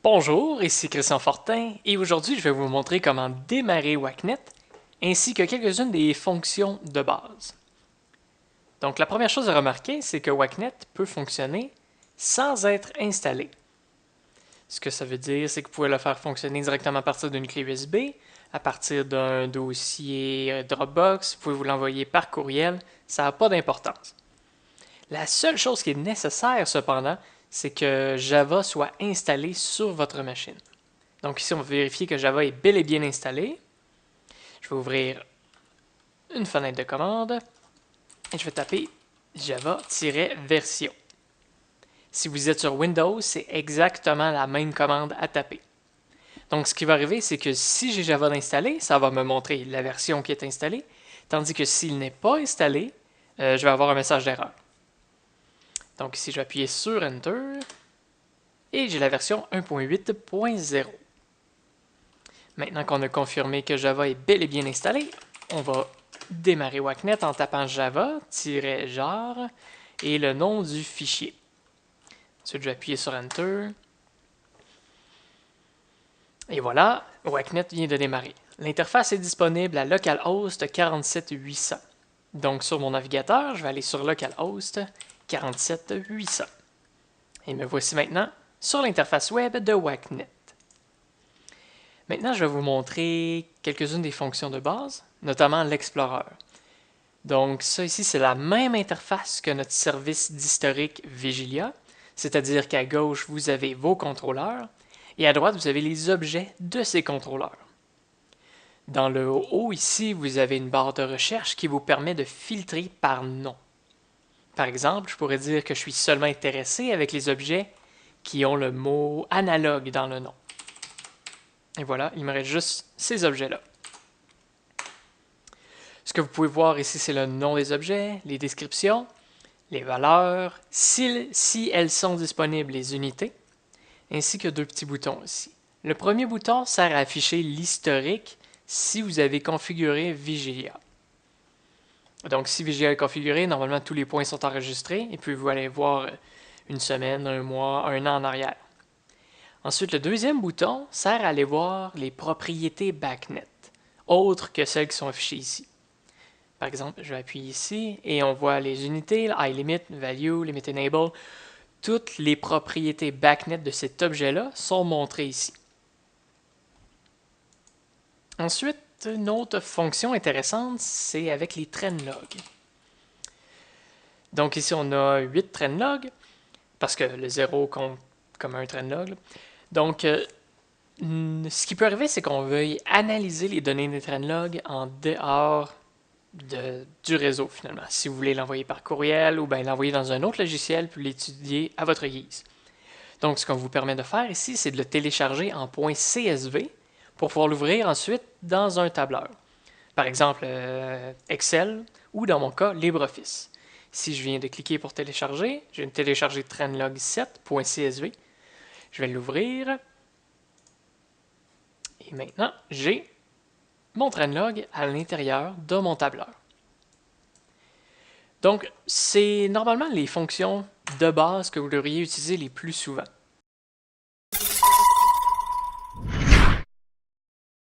Bonjour, ici Christian Fortin et aujourd'hui je vais vous montrer comment démarrer WACnet ainsi que quelques-unes des fonctions de base. Donc la première chose à remarquer, c'est que WACnet peut fonctionner sans être installé. Ce que ça veut dire, c'est que vous pouvez le faire fonctionner directement à partir d'une clé USB, à partir d'un dossier Dropbox, vous pouvez vous l'envoyer par courriel, ça n'a pas d'importance. La seule chose qui est nécessaire cependant, c'est que Java soit installé sur votre machine. Donc ici, on va vérifier que Java est bel et bien installé. Je vais ouvrir une fenêtre de commande et je vais taper Java-version. Si vous êtes sur Windows, c'est exactement la même commande à taper. Donc ce qui va arriver, c'est que si j'ai Java installé, ça va me montrer la version qui est installée, tandis que s'il n'est pas installé, je vais avoir un message d'erreur. Donc ici, je vais appuyer sur Enter et j'ai la version 1.8.0. Maintenant qu'on a confirmé que Java est bel et bien installé, on va démarrer WACnet en tapant java-jar et le nom du fichier. Ensuite, je vais appuyer sur Enter. Et voilà, WACnet vient de démarrer. L'interface est disponible à localhost 47800. Donc sur mon navigateur, je vais aller sur localhost 47800. Et me voici maintenant sur l'interface web de WACnet. Maintenant, je vais vous montrer quelques-unes des fonctions de base, notamment l'Explorer. Donc ça ici, c'est la même interface que notre service d'historique Vigilia, c'est-à-dire qu'à gauche, vous avez vos contrôleurs et à droite, vous avez les objets de ces contrôleurs. Dans le haut ici, vous avez une barre de recherche qui vous permet de filtrer par nom. Par exemple, je pourrais dire que je suis seulement intéressé avec les objets qui ont le mot analogue dans le nom. Et voilà, il me reste juste ces objets-là. Ce que vous pouvez voir ici, c'est le nom des objets, les descriptions, les valeurs, si elles sont disponibles, les unités, ainsi que deux petits boutons ici. Le premier bouton sert à afficher l'historique si vous avez configuré Vigilia. Donc, si Vigilia est configuré, normalement tous les points sont enregistrés, et puis vous allez voir une semaine, un mois, un an en arrière. Ensuite, le deuxième bouton sert à aller voir les propriétés BACnet, autres que celles qui sont affichées ici. Par exemple, je vais appuyer ici et on voit les unités, high limit, value, limit enable. Toutes les propriétés BACnet de cet objet-là sont montrées ici. Ensuite, une autre fonction intéressante, c'est avec les trendlogs. Donc ici, on a 8 trendlogs, parce que le 0 compte comme un trendlog. Donc, ce qui peut arriver, c'est qu'on veuille analyser les données des trendlogs en dehors du réseau, finalement. Si vous voulez l'envoyer par courriel ou bien l'envoyer dans un autre logiciel puis l'étudier à votre guise. Donc, ce qu'on vous permet de faire ici, c'est de le télécharger en .csv pour pouvoir l'ouvrir ensuite dans un tableur. Par exemple, Excel ou dans mon cas, LibreOffice. Si je viens de cliquer pour télécharger, je viens de télécharger trendlog7.csv. Je vais l'ouvrir. Et maintenant, j'ai mon trendlog à l'intérieur de mon tableur. Donc, c'est normalement les fonctions de base que vous devriez utiliser les plus souvent.